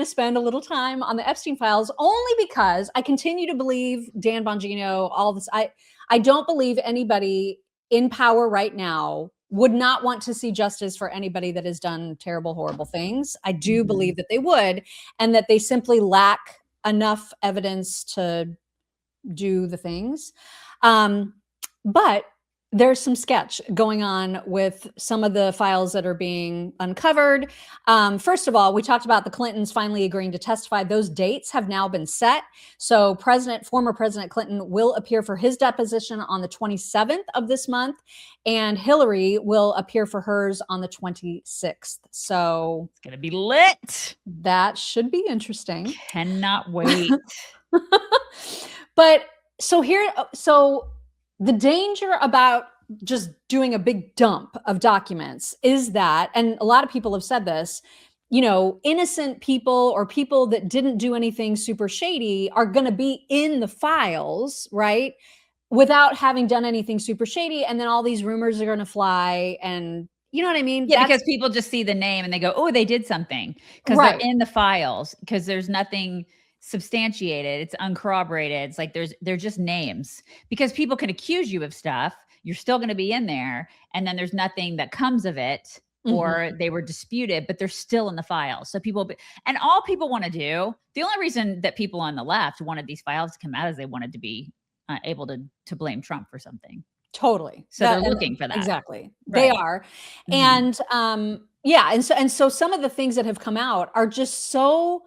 to spend a little time on the Epstein files only because I continue to believe Dan Bongino, all this. I don't believe anybody in power right now would not want to see justice for anybody that has done terrible, horrible things. I do believe that they would, and that they simply lack enough evidence to do the things. But there's some sketch going on with some of the files that are being uncovered. First of all, we talked about the Clintons finally agreeing to testify. Those dates have now been set. So former President Clinton will appear for his deposition on the 27th of this month, and Hillary will appear for hers on the 26th. So it's going to be lit. That should be interesting. Cannot wait. But so the danger about just doing a big dump of documents is that, and a lot of people have said this, innocent people or people that didn't do anything super shady are going to be in the files, right? Without having done anything super shady. And then all these rumors are going to fly, and you know what I mean? Yeah, because people just see the name and they go, oh, they did something, because they're in the files, because there's nothing substantiated, it's uncorroborated, it's like they're just names, because people can accuse you of stuff, you're still going to be in there, and then there's nothing that comes of it, or they were disputed, but they're still in the files. So and all people want to do, the only reason that people on the left wanted these files to come out is they wanted to be able to blame Trump for something. Totally. So they're looking for that. Exactly. Right. They are. And and so some of the things that have come out are just so,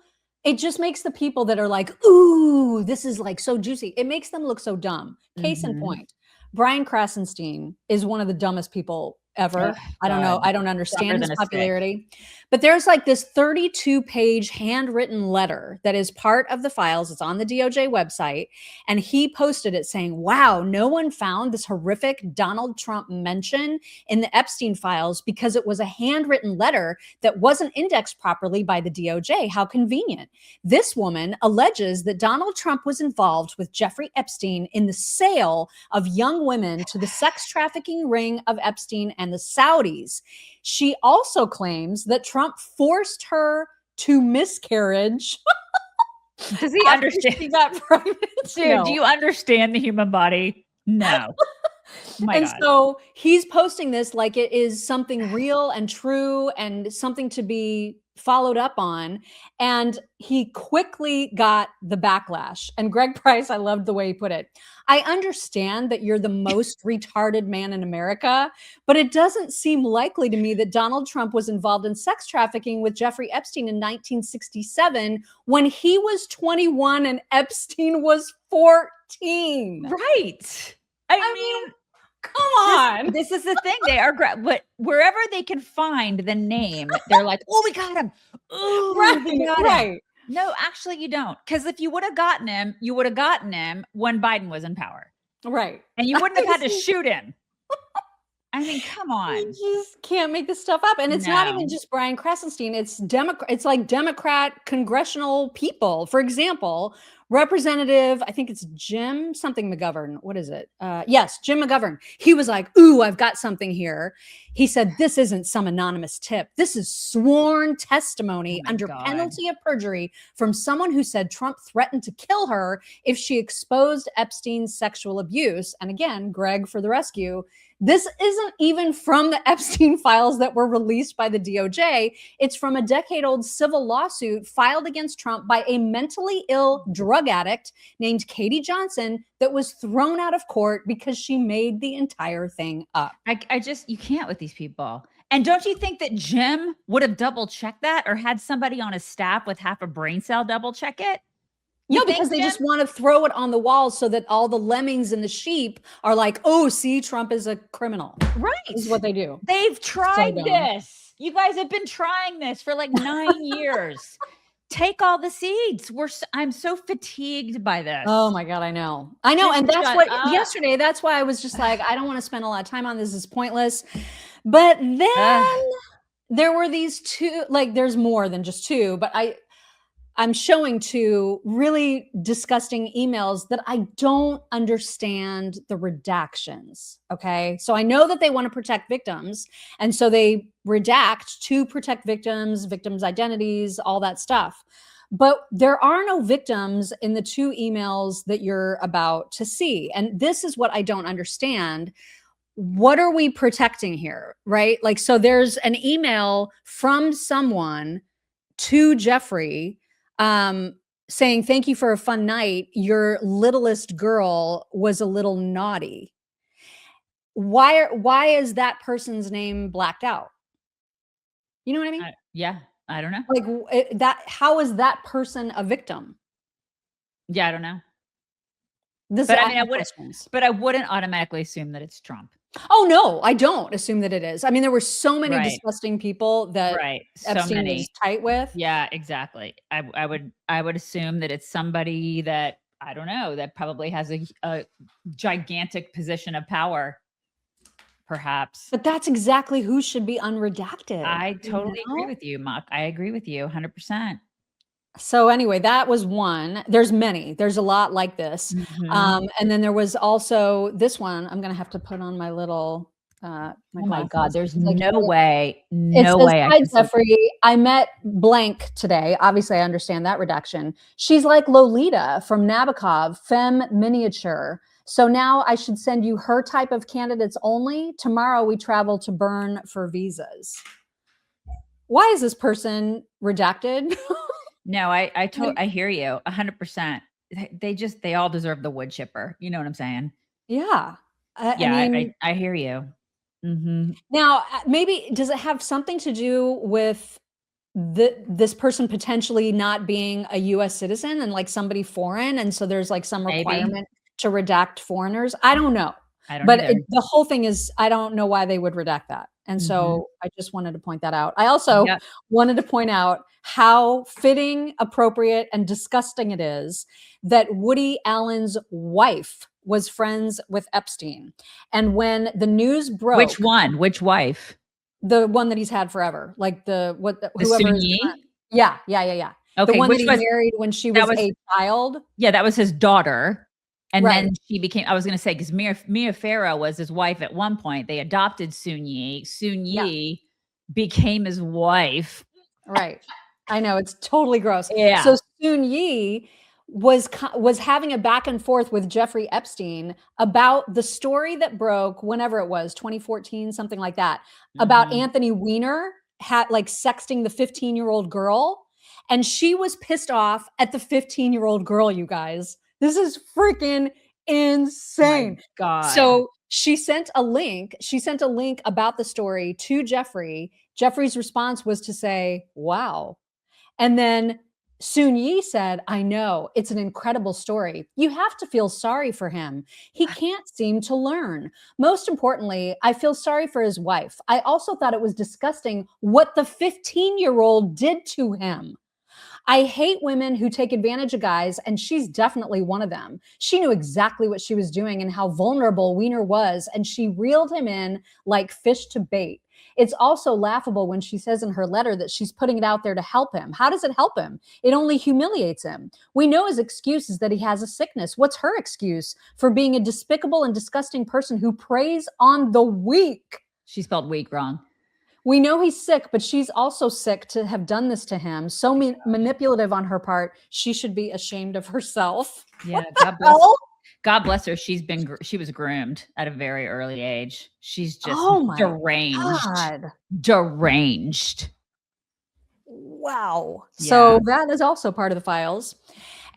it just makes the people that are like, ooh, this is like so juicy, it makes them look so dumb. Case in point, Brian Krasenstein is one of the dumbest people ever. I don't know. I don't understand his popularity. But there's like this 32-page handwritten letter that is part of the files. It's on the DOJ website. And he posted it saying, wow, no one found this horrific Donald Trump mention in the Epstein files because it was a handwritten letter that wasn't indexed properly by the DOJ. How convenient. This woman alleges that Donald Trump was involved with Jeffrey Epstein in the sale of young women to the sex trafficking ring of Epstein and the Saudis. She also claims that Trump forced her to miscarriage. Does he understand? She got pregnant? Dude, no. Do you understand the human body? No. And so he's posting this like it is something real and true and something to be followed up on. And he quickly got the backlash. And Greg Price, I loved the way he put it. I understand that you're the most retarded man in America, but it doesn't seem likely to me that Donald Trump was involved in sex trafficking with Jeffrey Epstein in 1967 when he was 21 and Epstein was 14. Right. I mean, come on. This is the thing. They are wherever they can find the name, they're like, oh, we got him. Ooh, right. Him. No, actually, you don't. Because if you would have gotten him, you would have gotten him when Biden was in power. Right. And you wouldn't have had to shoot him. I mean, come on. You just can't make this stuff up. And it's not even just Brian Krasenstein. It's like Democrat congressional people. For example, Representative, I think it's Jim something McGovern. What is it? Yes, Jim McGovern. He was like, ooh, I've got something here. He said, this isn't some anonymous tip. This is sworn testimony under penalty of perjury from someone who said Trump threatened to kill her if she exposed Epstein's sexual abuse. And again, Greg for the rescue. This isn't even from the Epstein files that were released by the DOJ. It's from a decade-old civil lawsuit filed against Trump by a mentally ill drug addict named Katie Johnson that was thrown out of court because she made the entire thing up. You can't with these people. And don't you think that Jim would have double-checked that or had somebody on his staff with half a brain cell double-check it? No, because they just want to throw it on the wall so that all the lemmings and the sheep are like, oh, see, Trump is a criminal. Right. This is what they do. They've tried this. You guys have been trying this for like 9 years. Take all the seeds. I'm so fatigued by this. Oh my God, I know. And that's what yesterday, that's why I was just like, I don't want to spend a lot of time on this. It's pointless. But then there were these two, like there's more than just two, but I'm showing two really disgusting emails that I don't understand the redactions. Okay. So I know that they want to protect victims. And so they redact to protect victims, victims' identities, all that stuff. But there are no victims in the two emails that you're about to see. And this is what I don't understand. What are we protecting here? Right. Like, so there's an email from someone to Jeffrey saying, "Thank you for a fun night. Your littlest girl was a little naughty." Why is that person's name blacked out? You know what I mean? Yeah, I don't know. Like that, how is that person a victim? Yeah, I don't know. This But I I mean, have questions. I wouldn't automatically assume that it's Trump. Oh no, I don't assume that it is. I mean, there were so many Right. disgusting people that Right. So Epstein was many. tight with. Yeah, exactly. I would assume that it's somebody that, I don't know, that probably has a gigantic position of power, perhaps. But that's exactly who should be unredacted. I you totally agree know? with you, Muck. I agree with you 100%. So anyway, that was one. There's many. There's a lot like this. Mhm. And then there was also this one. I'm gonna have to put on my little my Oh my God, glasses there's because I no can't. way, It no says, way I "Hi, can see. Jeffrey. I met blank today." Obviously, I understand that redaction. "She's like Lolita from Nabokov, femme miniature. So now I should send you her type of candidates only. Tomorrow we travel to Bern for visas." Why is this person redacted? No, I hear you 100%. They all deserve the wood chipper. You know what I'm saying? Yeah. I Yeah, mean, I hear you. Mhm. now, maybe does it have something to do with this person potentially not being a US citizen and like somebody foreign, and so there's like some Maybe. requirement to redact foreigners? I don't know. I don't But either. the whole thing is I don't know why they would redact that. And Mhm. so I just wanted to point that out. I also Yep. wanted to point out how fitting, appropriate, and disgusting it is that Woody Allen's wife was friends with Epstein. And when the news Which broke, one? Which wife? the one that he's had forever, like The whoever Sun his current. Yi? Yeah, yeah, yeah, yeah. The Okay, one that which he was married when she that was was a child. yeah, that was his daughter, and Right. then she became, I was gonna say, because Mia Farrow was his wife at one point. They adopted Sun Yi. Sun Yeah, Yi became his wife. right. I know, it's totally gross. Yeah. So Soon Yi was having a back and forth with Jeffrey Epstein about the story that broke whenever it was, 2014, something like that, about Mhm. Anthony Weiner had like sexting the 15-year-old girl, and she was pissed off at the 15-year-old girl, you guys. This is freaking My insane. God. So she sent a link about the story to Jeffrey. Jeffrey's response was to say, "Wow." And then Soon Yi said, "I know, it's an incredible story. You have to feel sorry for him. He can't seem to learn. Most importantly, I feel sorry for his wife. I also thought it was disgusting what the 15-year-old did to him. I hate women who take advantage of guys, and she's definitely one of them. She knew exactly what she was doing and how vulnerable Wiener was, and she reeled him in like fish to bait. It's also laughable when she says in her letter that she's putting it out there to help him. How does it help him? It only humiliates him. We know his excuse is that he has a sickness. What's her excuse for being a despicable and disgusting person who preys on the weak? She spelled weak wrong. We know he's sick, but she's also sick to have done this to him. So manipulative on her part. She should be ashamed of herself. Yeah, What the hell? God bless her. She was groomed at a very early age. She's just Oh my deranged. God. Deranged. Wow. Yeah. So that is also part of the files.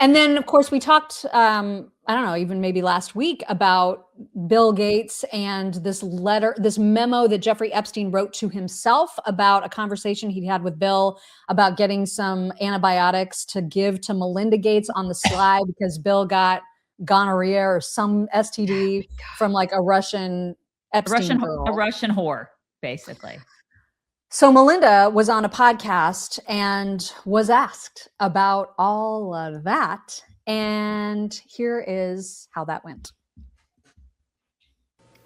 And then, of course, we talked, I don't know, even maybe last week about Bill Gates and this letter, this memo that Jeffrey Epstein wrote to himself about a conversation he'd had with Bill about getting some antibiotics to give to Melinda Gates on the sly because Bill got gonorrhea or some STD from like a Russian Epstein A girl. Russian whore, basically. So Melinda was on a podcast and was asked about all of that. And here is how that went.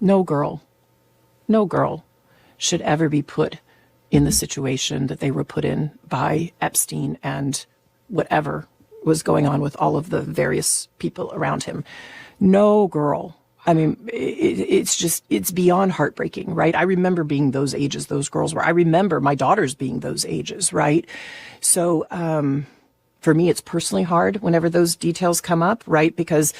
No girl should ever be put in the situation that they were put in by Epstein and whatever was going on with all of the various people around him. No girl. I mean, it's beyond heartbreaking, right? I remember being those ages those girls were. I remember my daughters being those ages, right? So for me, it's personally hard whenever those details come up, right? Because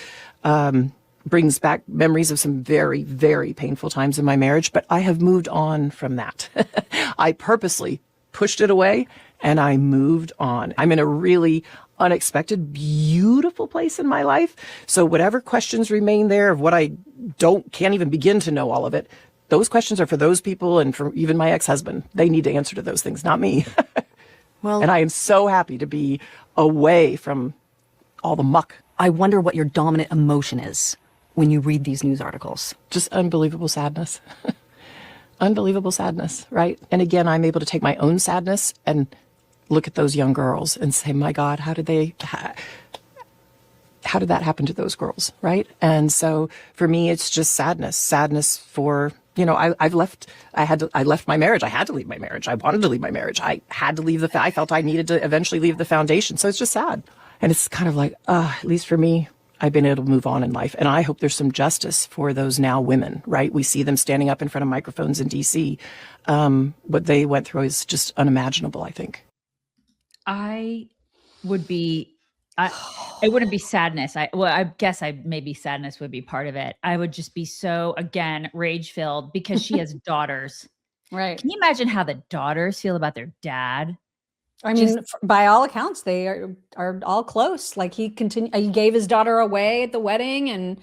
brings back memories of some very, very painful times in my marriage, but I have moved on from that. I purposely pushed it away and I moved on. I'm in a really unexpected, beautiful place in my life. So whatever questions remain there of what I can't even begin to know all of it, those questions are for those people and for even my ex-husband. They need to answer to those things, not me. Well, and I am so happy to be away from all the muck. I wonder what your dominant emotion is when you read these news articles. Just unbelievable sadness. Unbelievable sadness, right? And again, I'm able to take my own sadness and look at those young girls and say, my God, how did that happen to those girls, right? And so for me, it's just sadness for, you know, I left my marriage. I had to leave my marriage. I wanted to leave my marriage. I had to leave I felt I needed to eventually leave the foundation. So it's just sad. And it's kind of like, at least for me, I've been able to move on in life. And I hope there's some justice for those now women, right? We see them standing up in front of microphones in DC. What they went through is just unimaginable, I think. It wouldn't be sadness. I guess maybe sadness would be part of it. I would just be so, again, rage filled because she has daughters. Right. Can you imagine how the daughters feel about their dad? I mean, by all accounts, they are all close. Like he gave his daughter away at the wedding, and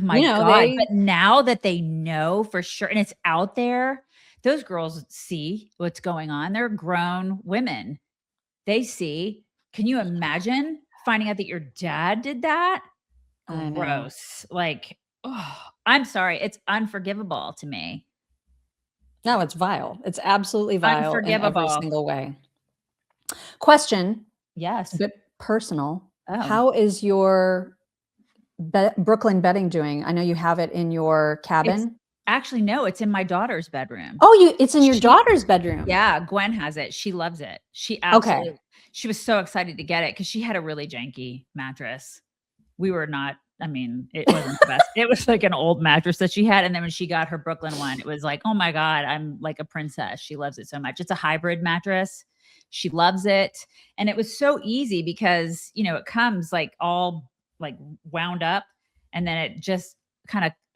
my God! But now that they know for sure, and it's out there, those girls see what's going on. They're grown women. They see. Can you imagine finding out that your dad did that? Gross. Like, oh, I'm sorry. It's unforgivable to me. No, it's vile. It's absolutely vile unforgivable in every single way. Question. Yes. A bit personal. Oh. How is your Brooklyn bedding doing? I know you have it in your cabin. Actually, no, it's in my daughter's bedroom. Oh, it's in your daughter's bedroom. Yeah, Gwen has it. She loves it. She was so excited to get it because she had a really janky mattress. We were not, I mean, it wasn't the best. It was like an old mattress that she had. And then when she got her Brooklyn one, it was like, oh my God, I'm like a princess. She loves it so much. It's a hybrid mattress. She loves it. And it was so easy because, you know, it comes like all like wound up and then it just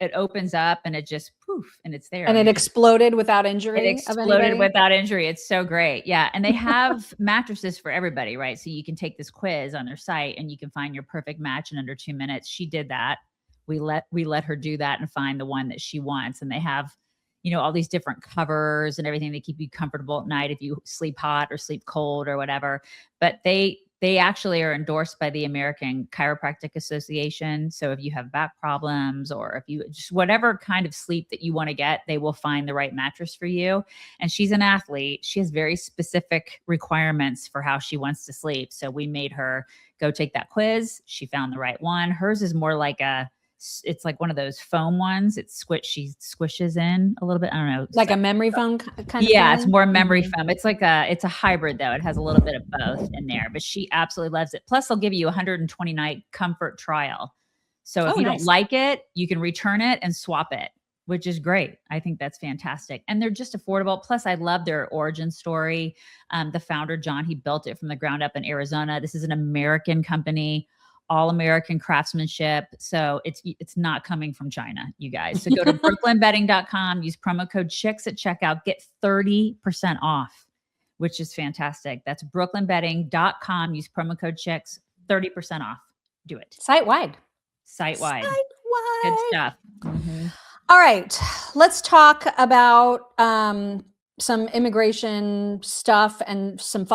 it opens up and it just poof and it's there. And it exploded without injury. It exploded without injury. It's so great. Yeah. And they have mattresses for everybody, right? So you can take this quiz on their site and you can find your perfect match in under 2 minutes. She did that. We let her do that and find the one that she wants. And they have, you know, all these different covers and everything to keep you comfortable at night if you sleep hot or sleep cold or whatever. But they actually are endorsed by the American Chiropractic Association. So if you have back problems or if you just whatever kind of sleep that you want to get, they will find the right mattress for you. And she's an athlete. She has very specific requirements for how she wants to sleep. So we made her go take that quiz. She found the right one. Hers is more like it's like one of those foam ones. She squishes in a little bit. I don't know. Like a memory foam kind of Yeah, thing? it's more memory foam. It's like it's a hybrid though. It has a little bit of both in there, but she absolutely loves it. Plus they'll give you a 120 night comfort trial. So if you don't like it, you can return it and swap it, which is great. I think that's fantastic. And they're just affordable. Plus I love their origin story. The founder, John, he built it from the ground up in Arizona. This is an American company. All American craftsmanship. So it's not coming from China, you guys. So go to brooklynbedding.com, use promo code CHICKS at checkout, get 30% off, which is fantastic. That's brooklynbedding.com, use promo code CHICKS, 30% off. Do it. Site-wide. Good stuff. Mm-hmm. All right. Let's talk about some immigration stuff and some